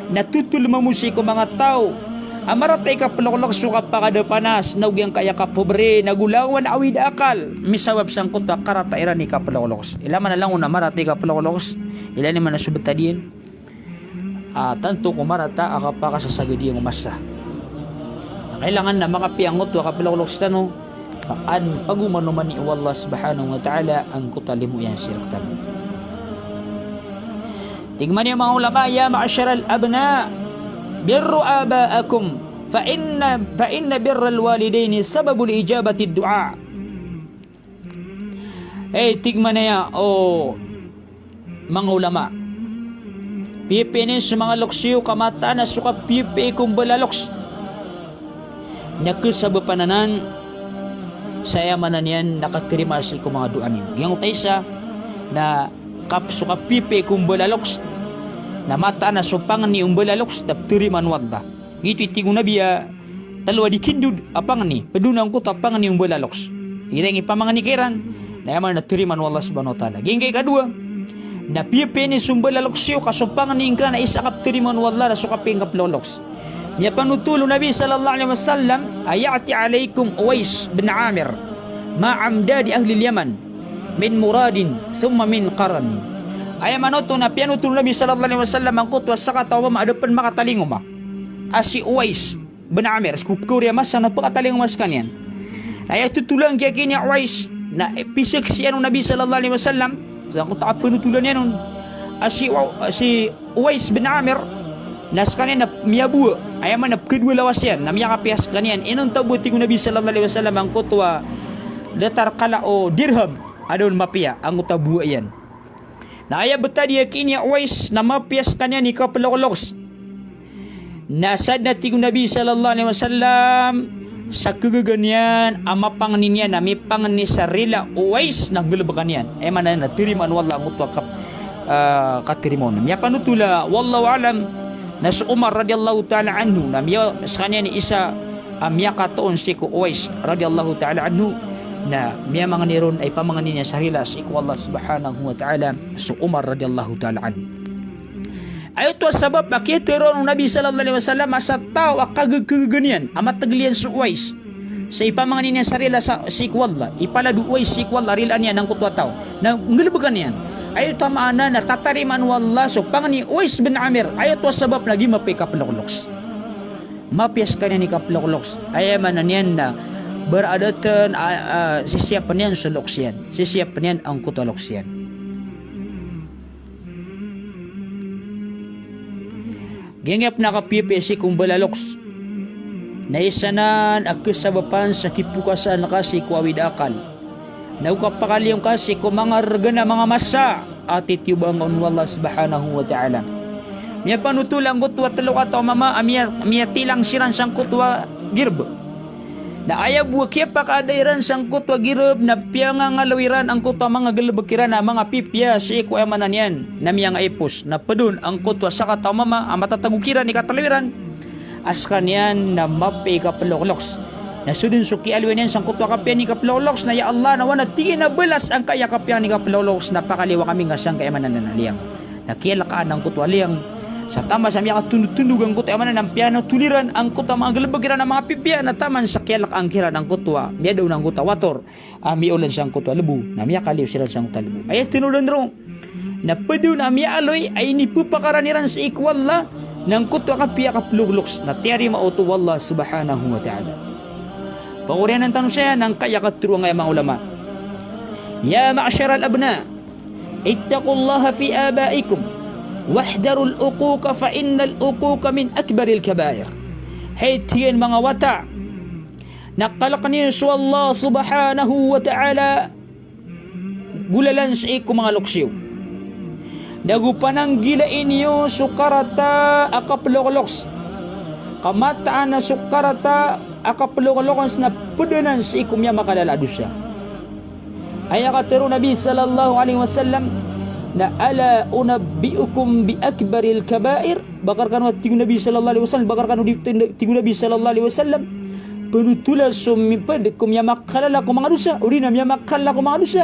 natutul mamusi ko mga tao amaratay ka palakulok suka pa kada panas naugyang kaya ka pobre nagulawan awid akal misawab sang kuta karata iran ni ka palakulok ilaman na lang una maratay ka palakulok ilan naman na subot tadiin tanto kumarata akapa ka sa sagadi yung umasa kailangan na makapiangot wa ka palakulok tano an pagumano man ni Allah subhanahu wa ta'ala ang kutalimu yan sirktan tigman niya mga ulama ya ma'asyaral abna birru abaakum fa inna birral walidaini sababul ijabati du'a tigman niya mga ulama pipinin sa mga loksiyo kamata na suka pipi kung balaloks nakusab pananan saya manan yan nakakrimasi ko mga duanin yung taysa na suka pipi kung balaloks na mata na supangan ni umbalaloks dapturiman wadda gitu itigo nabiya talwa di kindud apangan ni pedunang ko tapangan ni umbalaloks ireng ipamangan ni kiran na yaman na turiman wallah subhanahu wa ta'ala gingkay kadua na pipi ni sumbalaloks yo kasupangan ni ingka na isa kapturiman wallah na sukaping kaploloks niya panutulo Nabi sallallahu alaihi wasallam ayati alaikum Uwais bin Amir ma'amdadi ahli Yaman min muradin thumma min qarani ay manoto na pianutul Nabi sallallahu alaihi wasallam ang kutwa sa katawa maadapan makatalingom si Uwais bin Amir skupkurya mas sana pakatalingom mas kanyan ay tutulang kaya kini Uwais na pisik si Nabi sallallahu alaihi wasallam sa kutwa penutulan niya nun si Uwais bin Amir nas kanyan na miyabu ay man na kedua lawas yan na miyakapias kanyan inong tabuti ko Nabi sallallahu alaihi wasallam ang kutwa datar kala o dirham adon mapia ang utabu yan na aya betadi yakini Uwais na mapias kanya ni kapalolos nasad na tigo Nabi sallallahu alaihi wasallam sa kagaganyan amapang niya na may pang ni sarila Uwais na gulabakan yan man na tiriman wallah mutwa katirimon miya panutula wallahu alam na si Umar radiyallahu ta'ala anhu na miya sa kanya ni isa miya katoon si Uwais radiyallahu ta'ala anhu na miya mga niron ay pamanganin niya sarila sa iku Allah subhanahu wa ta'ala so Umar radiyallahu ta'ala an ay ito sabab makitiron ng Nabi sallallahu alaihi wasallam sa tao akagagganian amat taglian sa Uwais sa ipamanganin niya sarila sa iku Allah ipaladu Uwais sa iku Allah rilaan niya ng kutwa tao na ngalabagan niyan ay ito maana na tatariman wallah so pangani Uwais bin Amir ay ito sabab lagi mapikaploks mapias kanya ni kaploks ay man niyan na beradatan sisiapan yan sa loksyan sisiapan yan ang kutaloksyan gengap na kapipi si kung balaloks naisanan akasabapan sa kipukasan kasi kuawid akal. Naukapakali yung kasi ko mga regana mga masa at itiyubang on Allah subhanahu wa ta'ala. Miya panutulang kutwa talo ataw mama miya tilang siran sang kutwa girb. Na ayaw buwa kaya pakadairan sang kutwa girb na piyangangalawiran ang kutwa mga galabakiran na mga pipya si iko emanan yan na miyang aipos na padun ang kutwa sa kataw mama ang matatagukiran ni katalawiran askan yan na mapi kapalokloks. Nasudin suki alwen yan sang kutwa kapya ni kapalokloks na ya Allah na wana tingin na belas ang kaya kapya ni kapalokloks na pakaliwa kami nga sang kaya emanan na liyang. Nakialakaan ang kutwa liyang sa tama sa miya katundug ang kutwa emanan ng piano tuliran ang kutwa mga galabakiran na mga pipya na taman sa kialak ang kira ng kutwa miya daw ng kutwa wator ulan sang kutwa lebu na miya kaliw sila sang kutwa lebu ay tinulan ro na pwede na miya aloy ay nipupakaraniran sa ikwalla ng kutwa kapya kaplugloks na tiyari mauto wallah subhanahu wa ta'ala. Pangurian ng tanong siya ng kaya katruwa ngayon mga ulama. Ya ma'asyar al-abna ittaqullaha fi abaikum wahdarul uquqa fa innal uquqa min akbaril kabair. Hey tiyan mga wata nakalakaniyo sa Allah subhanahu wa ta'ala gulalan sa iku mga luksiyo nagupanang gilain niyo sukarata akaplokloks kamataan na sukarata akaplokloks na pudunan sa iku miya makalalado siya. Ay akatero Nabi sallallahu alaihi wasallam na ala unabbiukum bi akbaril kabair bakar kanu tigu Nabi sallallahu alaihi wasallam bakar kanu tigu Nabi sallallahu alaihi wasallam penutula sumipad kum ya makalala ko mga dosa urina ya makalala ko mga dosa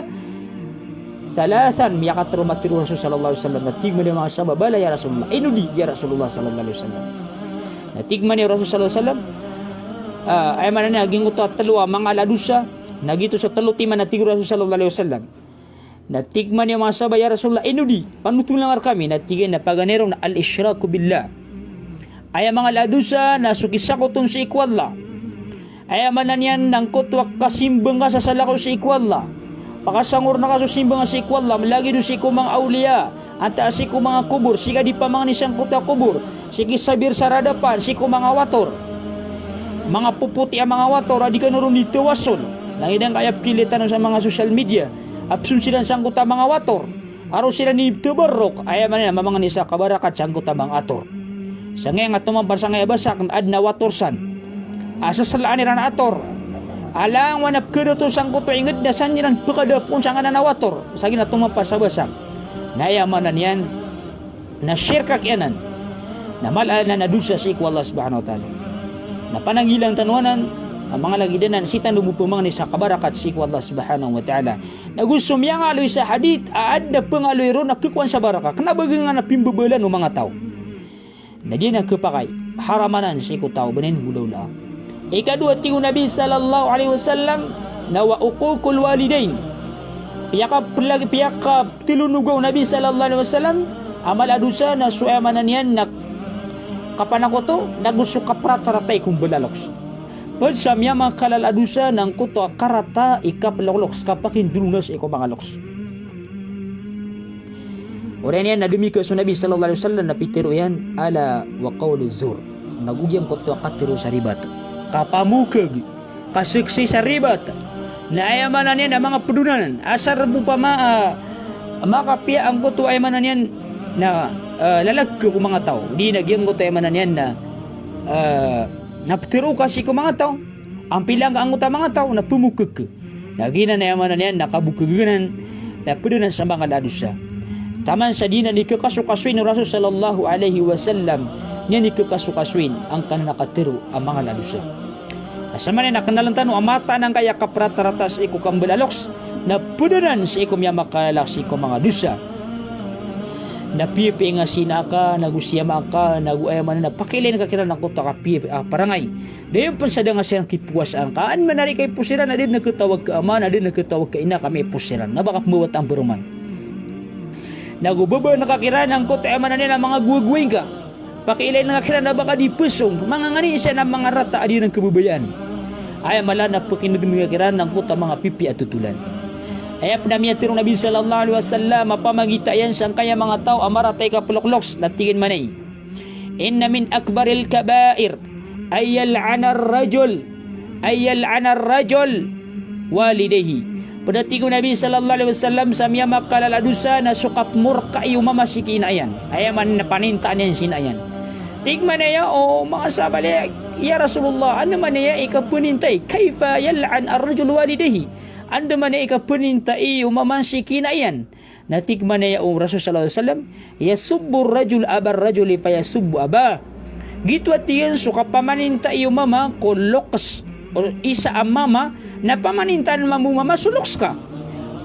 salatan ya katru matiru Rasul sallallahu alaihi wasallam natigman mga sahabat bala ya Rasulullah inudi ya Rasulullah sallallahu alaihi wasallam natigman ya Rasul sallallahu alaihi wasallam ay manana aging uto talua mga ladusa nagito sa talutiman na tigu Rasul sallallahu alaihi wasallam. Natigman yung mga sabay ya Rasulullah inudi panutulang kami natigin na paganerong na al-isyraku billah ay mga ladusa na sukisakotun sa ikwalla ay manan yan ng kutwa kasimbang ka sa salakaw sa ikwalla pakasangur na ka sa simbang sa ikwalla malagi doon si kumang aulia anta si kumang kubur sika di pamang nisang kutwa kubur siki sabir sa radapan si kumang wator mga puputi ang mga wator adi ka naroon dito wason langidang kaya pilitan sa mga social media apsun sila sangkut mga wator araw sila ni tubarok ay man na mamang nisa kabarakat sangkut mga ator sa ngayon at tumampan sa ngayon basak ad na watorsan asa salaan nila na ator alang wanap kada to sangkut inged na san nilang pagkadapon sa nga na wator sa gina tumampan sa basak nayamanan yan na share kakyanan na malala na nadusa si iku Allah subhanahu wa ta'ala na panangilang tanuanan ang mga lagidanan si tanumupumang ni sa kabarakat si Allah subhanahu wa ta'ala nagusum yang aloy sa hadith aad na pangaloy ron nakikuan sa baraka kanabagang nga napimbabalan ng mga tao na di nakapakay haramanan si ku tao banin bulaw lang ikadua tingu Nabi sallallahu alaihi wasallam na wa uququl walidain piyaka tilunugaw Nabi sallallahu alaihi wasallam amal adusa na suamanan yan na kapanakoto nagusuk kaprataratay kung balaloks pag sa miya mga kalaladusa ng kuto karata ikaplokloks kapakin dulunas iko mga loks. Oran yan na dumika sa Nabi sallallahu alaihi wasallam na pitiro yan ala wa qawli zur nagugyang kuto katiro sa ribat kapamukag kasiksi sa ribat na ayamanan yan ang mga pedunanan asar mo pa makapia ang kuto ayamanan yan na lalag ko mga tao di nagyang kuto ayamanan yan na naptiro kasi ko mga tao ang pilang ang uta mga tao na pumukag nagina na yaman na yan nakabukaganan na pedunan sa mga ladusa taman sa dina ni kakasukaswin ng Rasul sallallahu alaihi wasallam niya ni kakasukaswin ang kananakatiro ang mga ladusa asama na nakanalantan ang mata ng kaya kaprataratas iku kambelaloks na pedunan sa iku miya makalaks iku mga dusa napipi nga sinaka nagusiyama ka naguayaman na pakilin ka kira ng kuta ka parangay dayon pansada nga siyang kipuasaan kaan manari kay pusiran na din nagkatawag ka ama na din nagkatawag ka ina kami pusiran na baka muwat ang buruman nagubaba nakakira ng kuta ayaman na nila mga guwagwing ka pakilin nakakira na baka di pusong mga ngani siya ng mga rata adi ng kabubayan ay mala na pakinagkira ng kuta mga pipi at tutulan ay apnamiya tirong Nabi sallallahu alaihi wasallam mapamagita yan sang kaya mga tao amaratay ka pulokloks natingin manay inna min akbaril kabair ayyal'ana ar-rajul walidayhi. Pedati ko Nabi sallallahu alaihi wasallam sa miya makalaladusa na sukap murka yung mama si kinayan. Ayaman na panintaan yan sinayan. Tigman na ya mga sabali, ya Rasulullah, ano man ya ikapunintay? Kaifa yal'an ar-rajul walidayhi? Ano man ya ikapunintay yung mama si kinayan? Natigman na ya Rasul sallallahu alaihi wasallam, yasubbu ar-rajul abar rajuli fayasubbu abah. Gitu at yan, sukap pamanintay yung mama, kuluks o isa ang mama, na pamanintan mo mama suluks ka.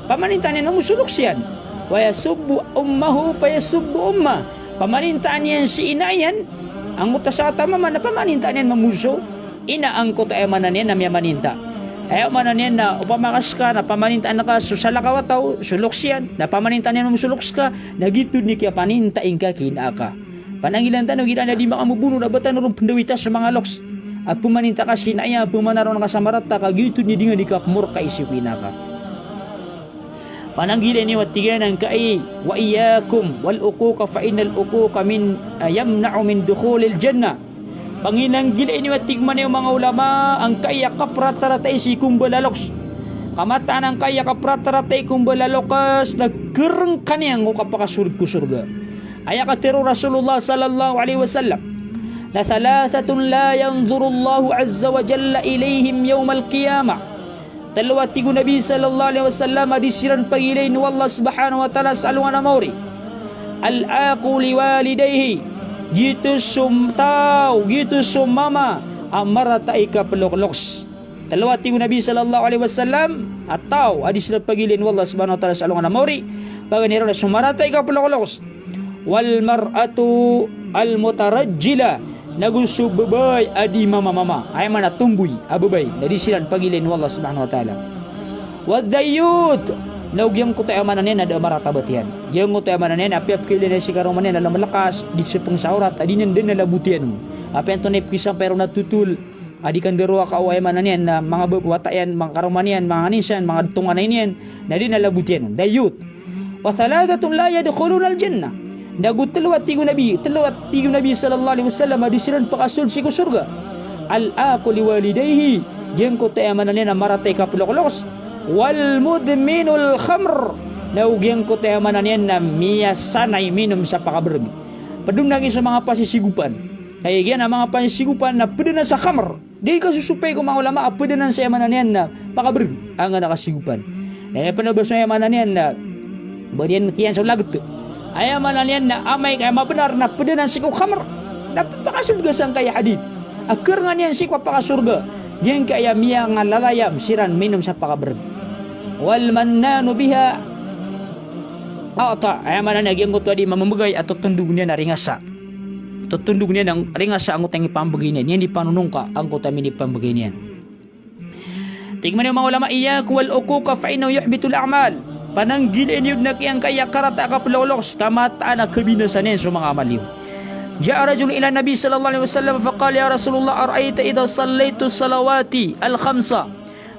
Pamanintanin mo suluks yan. Wa yasubbu ummahu fa yasubbu umma. Pamanintaan yan si inayan. Ang utasata mama na pamanintaan yan mamuso. Inaangkot ay manan yan na miya maninta. Ayaw manan yan na upamakas ka, na pamanintaan na ka, susala ka wataw, suluks yan. Na pamanintaan yan mo suluks ka, nagitod ni kaya panintain ka, kina ka. Panangilan tanong, gina na di makamubuno na batan nung pendawita sa mga loks. At pumaninta ka sinaya, pumanaron ka sa marata, kagitod ni dinga di kapmur ka isipina ka. Pananggila ni watiganan ka ay wa iyakum wal uquqa fa innal uquqa min yamna'u min dukhulil jannah. Panginanggila ni watigman yung mga ulama ang kaya kaprataratay si kumbalaloks. Kamataan ang kaya kaprataratay kumbalalokas naggereng kaniyang ko kapakasurg ko surga. Ayakatero Rasulullah sallallahu alaihi wasallam na thalathatun la yanzurullahu azza wa jalla ilayhim yawmal qiyamah. Talawati ko Nabi sallallahu alaihi wasallam adisiran pagilay ni Allah subhanahu wa ta'ala sa alungan na mauri. Al-aqu liwalidayhi, gitu sumtaw, gitu sumama, amarata ikapalokloks. Talawati ko Nabi sallallahu alaihi wasallam ataw adisiran pagilay ni Allah subhanahu wa ta'ala sa alungan na mauri. Paganiro na sumarata ikapalokloks. Wal mar'atu al-mutarajjila, nagusubabay adi mama ay man tumbuy ababay dari silan pagilin wallah subhanahu wa ta'ala. Wadayut naugyang ko tayo manan ada maratabat yan. Gyang ko tayo manan api kilin si karoman na malakas di sepung saurat adi nan din nalabutian. Api anto ne pisang pero natutul adi kan derwa ka away manan na mga wata yan, mga karoman yan, mga anisan, mga tungan yan na di nalabutian. Dayut. Wa thalathatun la yadkhuluna al-jannah. Nagutulawat tigo Nabi sallallahu alaihi wasallam adisiran pakasul si surga. Al-aqu liwalidayhi, yang ko tayo manan na maratay kapuloklos. Wal mudminul khamr, naugyang ko tayo manan na miya sanay minum sa pakabergi. Padung naging sa mga pasisigupan. Kaya yan ang mga pasisigupan na pwede na sa khamr. Di ka susupay ko mga ulama, pwede na sa manan na pakabergi ang nakasigupan. Panabas na manan na barian kiyan sa lagot. Ayaw malalian na amay kaya mabenar na pwede siku khamr. Napapakasurga sang kaya hadid. Akar nga niyan sikwa pakasurga. Diyan kaya miya nga lalayam siran minum sa pakaberg. Wal mannanu biha ata. Ayaw malalian yang ko tadi mamamagay at tutundog niya na ringasa. Tutundog niya ng ringasa ang utang ipambagay niyan. Yan di panunong ka ang kutami ni pambagay niyan. Tingnan niyo mga ulama, iyakum wal uquqa fa innahu yuhbitul a'mal. Pananggilin yun na kiyang kaya karata kapuloloks tamataan na kabinasan sa mga amaliw. Ja'a rajul ila Nabi sallallahu alaihi wasallam faqala ya Rasulullah ara'aita idha sallaitu salawati al-khamsa.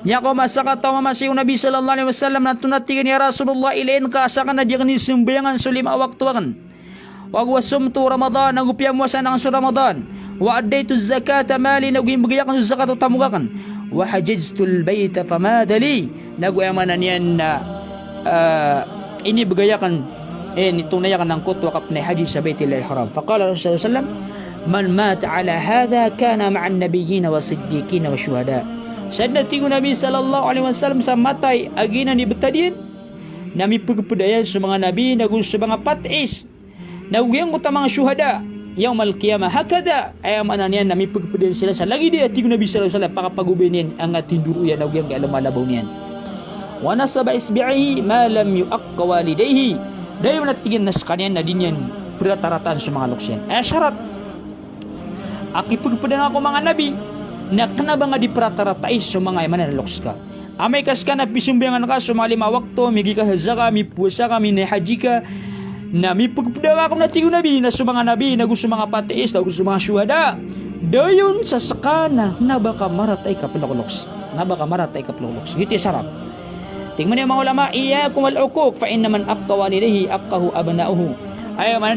Niya ko masakata mamasiw Nabi sallallahu alaihi wasallam na tunatigan ya Rasulullah ilain ka asa ka na diyan ni sumbayangan sa 5 waktuan. Wa wasumtu Ramadan nagupiyam mo sa nang Ramadan. Wa addaitu zakata mali nagimbigakan sa zakat tamugakan. Wa hajjtul baita famadali naguyamanan yan na ini begayakan ditunayakan ng kutwa kapna haji sa Baitillahil Haram. Faqala Rasulullah sallallahu alaihi wasallam man mata ala hadha kana ma'an nabiyyin wa siddiqin wa syuhada. Sadna tigo Nabi sallallahu alaihi wasallam sa matay agina ni betadin nami pagpedayan sa mga nabi nagun sa mga patis nawiyang utamang syuhada yaumal qiyamah hakada ay mananian nami pagpedayan sila sa lagi dia tigo Nabi sallallahu alaihi wasallam pakapagubinin ang tindur uyan nawiyang kalamalabaw niyan. Wa nasaba isbi'ihi ma lam yu'aqqa walidayhi. Dahil natigin na sa kanyan na din yan perataratan sa mga luksyan. Syarat akipagpadan ako mga nabi na kanaba nga di perataratai sa mga iman na luks ka. Amay kas ka na pisumbayangan ka sa mga 5 wakto, migi ka hazaka, mi puasa ka, mi haji ka, na mi pagpadan ako na tigo nabi na sa mga nabi na gusto mga patiis, na gusto mga syuhada. Dayon sa sakana na baka maratay ka palakuloks. Na baka maratay ka palakuloks. Ito yung syarat. Tingnan niyo mga ulama, iyakum wal uquq fa inna man aqqa walidayhi aqqahu abna'uhu. Ay man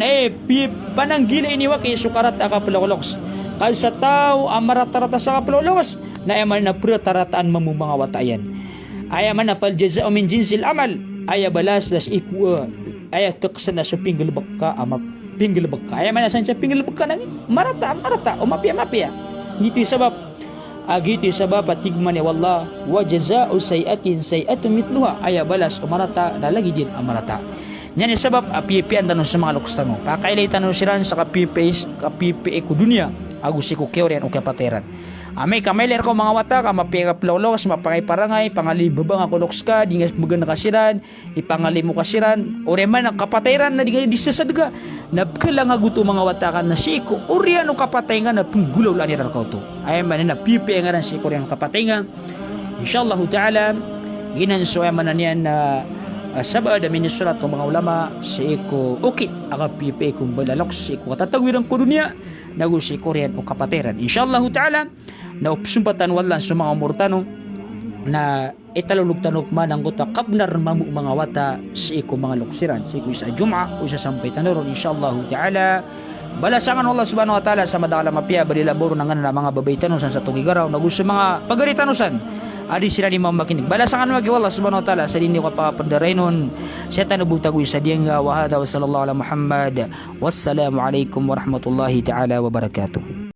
pananggila ini wa kay sukarat aka palakuloks. Kaya sa tao ang marata-rata sa kapalulawas na ayaman na pratarataan mamu mga watayan. Ayaman na fal jaza'u min jinsil amal. Aya balas das iku aya teksan na sa pinggilbak ka ama pinggilbak ka. Ayaman na sa pinggilbak ka nangit marata o mapia. Ngiti sabab agiti sabab patigman ya wallah wa jaza'u sayiatin sayiatu mitluha. Aya balas o marata na lagi din ang marata. Yan yung sabab api-apian tanong sa mga lukus tanong. Pakailay tanong siran sa kapipi ko dunia. Agusi ko keorian o kapateran. Amay kamailer ko mga wata ka mapikap lawlawas mapakay parangay pangalibabang ako loks ka di nga maganda kasiran ipangali mo kasiran ore man ang kapateran na di nga disasadga napkalang aguto mga wata ka na siko orian o kapatay nga na punggulaw laniran ko to ay man na pipi nga ran siko orian kapatay nga inshallah ta'ala ginansuya man na niyan na sabad amin surat ng mga ulama si iko okay aga pipi kung balaloks si iko katatawiran ko dunia nagusi korean o kapateran inshallah ta'ala na upsumpatan wala sa mga murtano na italulog tanok man ang guta kabnar mamu mga wata si iko mga luksiran si iko sa jum'a o sa sampay tanoron inshallah ta'ala balasangan Allah subhanahu wa ta'ala sa madakala mapia balilaboro ng mga babay tanusan sa tugigaraw nagusi mga pagaritanusan adi sila ni mamakinig balasangan wagi Allah subhanahu wa ta'ala sa dini ko papadaraynon sa tanubutagwi sa diyang wa hada wa sallallahu ala Muhammad wassalamu alaikum warahmatullahi ta'ala wabarakatuh.